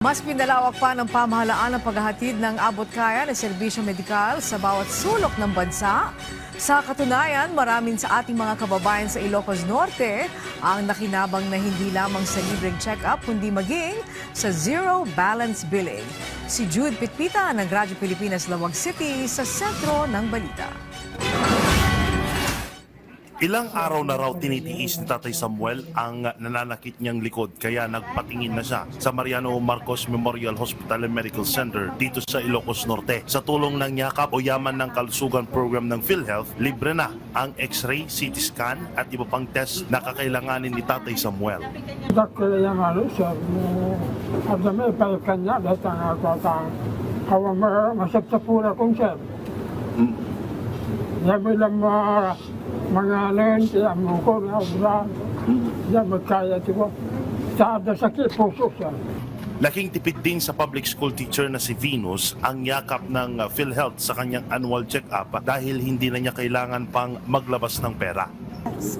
Mas pinalawak pa ng pamahalaan ang paghahatid ng abot-kaya na serbisyo medikal sa bawat sulok ng bansa. Sa katunayan, maraming sa ating mga kababayan sa Ilocos Norte ang nakinabang na hindi lamang sa libreng check-up kundi maging sa zero balance billing. Si Jude Pitpita ng Radyo Pilipinas, Lawag City sa sentro ng balita. Ilang araw na raw tinitiis ni Tatay Samuel ang nananakit niyang likod kaya nagpatingin na siya sa Mariano Marcos Memorial Hospital and Medical Center dito sa Ilocos Norte. Sa tulong ng Yakap o Yaman ng Kalusugan Program ng PhilHealth, libre na ang X-ray, CT scan at iba pang test na kakailanganin ni Tatay Samuel. Dakle yang ano siya, at may palikan niya, datang hawa masapsapura kong siya. Sabi lang mga lente, ang mungkol na obra, yan magkaya ito. Sa sakit, puso siya. Laking tipid din sa public school teacher na si Venus ang yakap ng PhilHealth sa kanyang annual check-up dahil hindi na niya kailangan pang maglabas ng pera.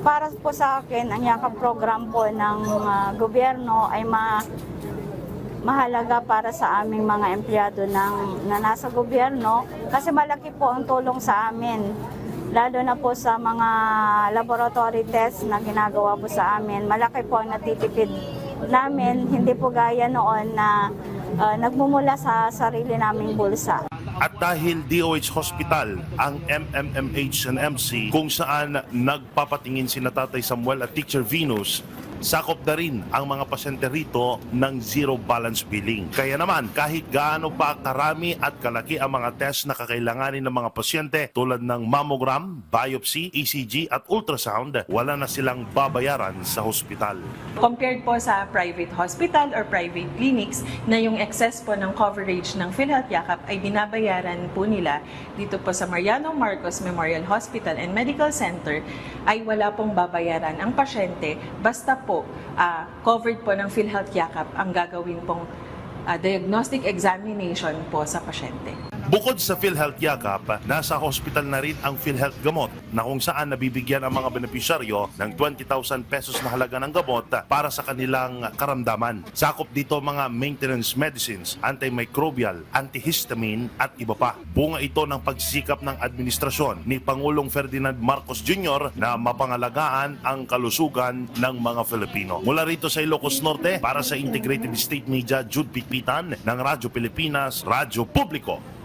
Para po sa akin, ang yakap program po ng gobyerno ay mahalaga para sa aming mga empleyado na nasa gobyerno kasi malaki po ang tulong sa amin. Lalo na po sa mga laboratory tests na ginagawa po sa amin. Malaki po ang natitipid namin, hindi po gaya noon na nagmumula sa sarili naming bulsa. At dahil DOH Hospital ang MMMH and MC kung saan nagpapatingin sina Tatay Samuel at Teacher Venus, sakop na rin ang mga pasyente rito ng zero balance billing. Kaya naman, kahit gaano pa karami at kalaki ang mga test na kakailanganin ng mga pasyente tulad ng mammogram, biopsy, ECG at ultrasound, wala na silang babayaran sa hospital. Compared po sa private hospital or private clinics na yung excess po ng coverage ng PhilHealth Yakap ay binabayaran po nila dito po sa Mariano Marcos Memorial Hospital and Medical Center ay wala pong babayaran ang pasyente basta po covered po ng PhilHealth Yakap ang gagawin pong diagnostic examination po sa pasyente. Bukod sa PhilHealth Yakap, nasa hospital na rin ang PhilHealth Gamot na kung saan nabibigyan ang mga benepisyaryo ng 20,000 pesos na halaga ng gamot para sa kanilang karamdaman. Sakop dito mga maintenance medicines, antimicrobial, antihistamine at iba pa. Bunga ito ng pagsisikap ng administrasyon ni Pangulong Ferdinand Marcos Jr. na mapangalagaan ang kalusugan ng mga Filipino. Mula rito sa Ilocos Norte, para sa Integrated State Media, Jude Pitpitan ng Radyo Pilipinas, Radyo Publiko.